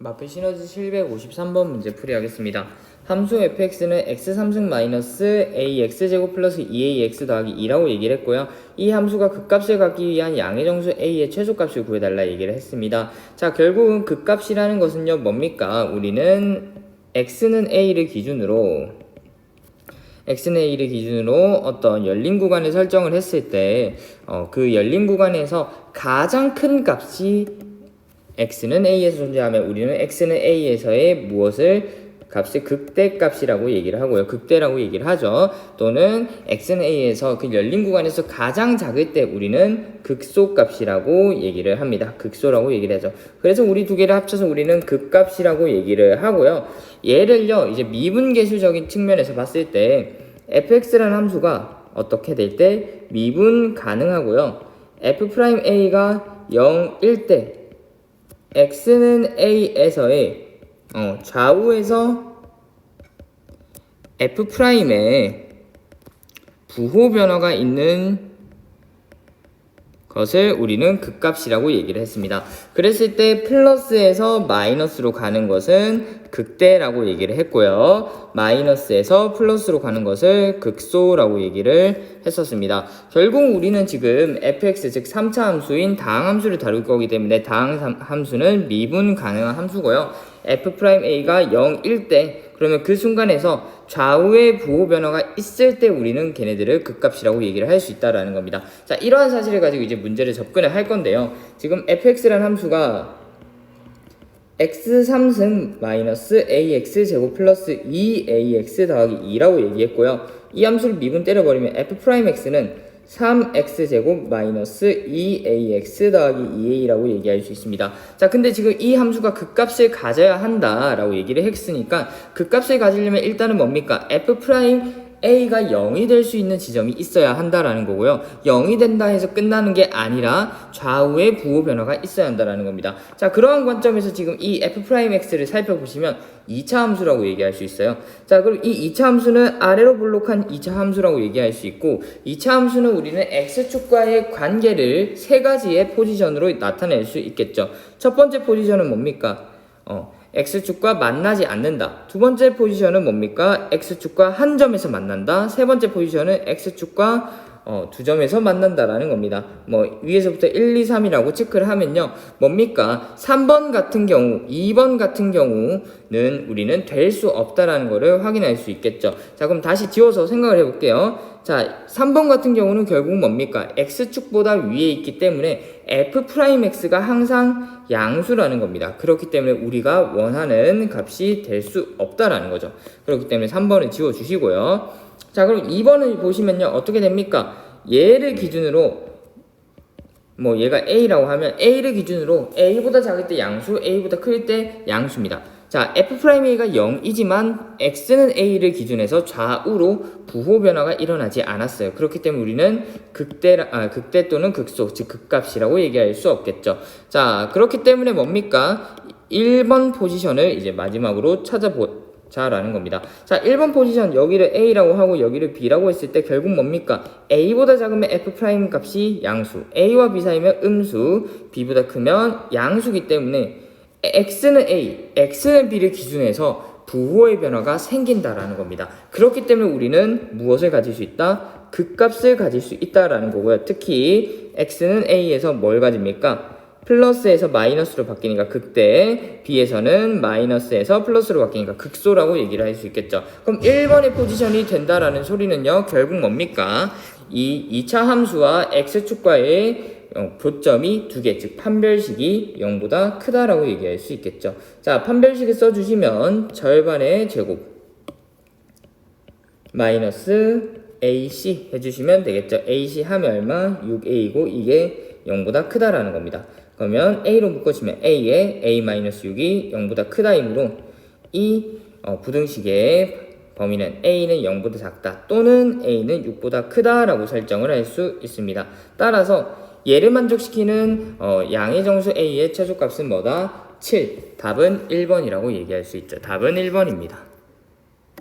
마플 시너지 753번 문제 풀이하겠습니다. 함수 fx는 x 3승 마이너스 ax제곱 플러스 2ax 더하기 2라고 얘기를 했고요. 이 함수가 극값을 갖기 위한 양의 정수 a의 최소값을 구해달라 얘기를 했습니다. 자, 결국은 극값이라는 것은요 뭡니까? 우리는 x는 a를 기준으로 어떤 열린 구간을 설정을 했을 때 그 열린 구간에서 가장 큰 값이 x는 a에서 존재하면 우리는 x는 a에서의 무엇을 값을 극대값이라고 얘기를 하고요. 극대라고 얘기를 하죠. 또는 x는 a에서 그 열린 구간에서 가장 작을 때 우리는 극소값이라고 얘기를 합니다. 극소라고 얘기를 하죠. 그래서 우리 두 개를 합쳐서 우리는 극값이라고 얘기를 하고요. 얘를요 이제 미분계수적인 측면에서 봤을 때 fx라는 함수가 어떻게 될 때 미분 가능하고요. f'a가 0일 때 x는 a에서의 좌우에서 f'의 부호 변화가 있는 것을 우리는 극값이라고 얘기를 했습니다. 그랬을 때 플러스에서 마이너스로 가는 것은 극대라고 얘기를 했고요. 마이너스에서 플러스로 가는 것을 극소라고 얘기를 했었습니다. 결국 우리는 지금 fx 즉 3차 함수인 다항함수를 다룰 거기 때문에 다항함수는 미분 가능한 함수고요. f'a가 0일 때 그러면 그 순간에서 좌우의 부호 변화가 있을 때 우리는 걔네들을 극값이라고 얘기를 할 수 있다라는 겁니다. 자, 이러한 사실을 가지고 이제 문제를 접근을 할 건데요. 지금 fx라는 함수가 x 3승 마이너스 ax 제곱 플러스 2ax 더하기 2라고 얘기했고요. 이 함수를 미분 때려버리면 f'x는 3x제곱 마이너스 2ax 더하기 2a라고 얘기할 수 있습니다. 자, 근데 지금 이 함수가 극값을 가져야 한다라고 얘기를 했으니까 극값을 가지려면 일단은 뭡니까? f'a가 0이 될 수 있는 지점이 있어야 한다라는 거고요. 0이 된다 해서 끝나는 게 아니라 좌우의 부호 변화가 있어야 한다라는 겁니다. 자, 그러한 관점에서 지금 이 f'x를 살펴보시면 2차 함수라고 얘기할 수 있어요. 자, 그럼 이 2차 함수는 아래로 블록한 2차 함수라고 얘기할 수 있고 2차 함수는 우리는 x축과의 관계를 세 가지의 포지션으로 나타낼 수 있겠죠. 첫 번째 포지션은 뭡니까? x축과 만나지 않는다. 두 번째 포지션은 뭡니까? x축과 한 점에서 만난다. 세 번째 포지션은 x축과 두 점에서 만난다라는 겁니다. 뭐 위에서부터 1, 2, 3이라고 체크를 하면요. 뭡니까? 3번 같은 경우, 2번 같은 경우는 우리는 될 수 없다라는 거를 확인할 수 있겠죠. 자, 그럼 다시 지워서 생각을 해볼게요. 자, 3번 같은 경우는 결국 뭡니까? x축보다 위에 있기 때문에 f'x가 항상 양수라는 겁니다. 그렇기 때문에 우리가 원하는 값이 될 수 없다라는 거죠. 그렇기 때문에 3번을 지워주시고요. 자, 그럼 2번을 보시면요. 어떻게 됩니까? 얘를 기준으로 뭐 얘가 a라고 하면 a를 기준으로 a보다 작을 때 양수, a보다 클 때 양수입니다. 자, f'a가 0이지만 x는 a를 기준해서 좌우로 부호 변화가 일어나지 않았어요. 그렇기 때문에 우리는 극대 또는 극소, 즉 극값이라고 얘기할 수 없겠죠. 자, 그렇기 때문에 뭡니까? 1번 포지션을 이제 마지막으로 찾아보자라는 겁니다. 자, 1번 포지션 여기를 a라고 하고 여기를 b라고 했을 때 결국 뭡니까? a보다 작으면 f' 값이 양수, a와 b 사이면 음수, b보다 크면 양수기 때문에 x는 a, x는 b를 기준해서 부호의 변화가 생긴다라는 겁니다. 그렇기 때문에 우리는 무엇을 가질 수 있다? 극값을 가질 수 있다라는 거고요. 특히 x는 a에서 뭘 가집니까? 플러스에서 마이너스로 바뀌니까 극대, b에서는 마이너스에서 플러스로 바뀌니까 극소라고 얘기를 할 수 있겠죠. 그럼 1번의 포지션이 된다라는 소리는요, 결국 뭡니까? 이 2차 함수와 x축과의 교점이 두 개, 즉 판별식이 0보다 크다라고 얘기할 수 있겠죠. 자, 판별식을 써주시면 절반의 제곱 마이너스 ac 해주시면 되겠죠. ac 하면 얼마? 6a이고 이게 0보다 크다라는 겁니다. 그러면 a로 묶어주면 a에 a-6이 0보다 크다이므로 이 부등식의 범위는 a는 0보다 작다 또는 a는 6보다 크다라고 설정을 할 수 있습니다. 따라서 얘를 만족시키는 양의 정수 a의 최소값은 뭐다? 7. 답은 1번이라고 얘기할 수 있죠. 답은 1번입니다.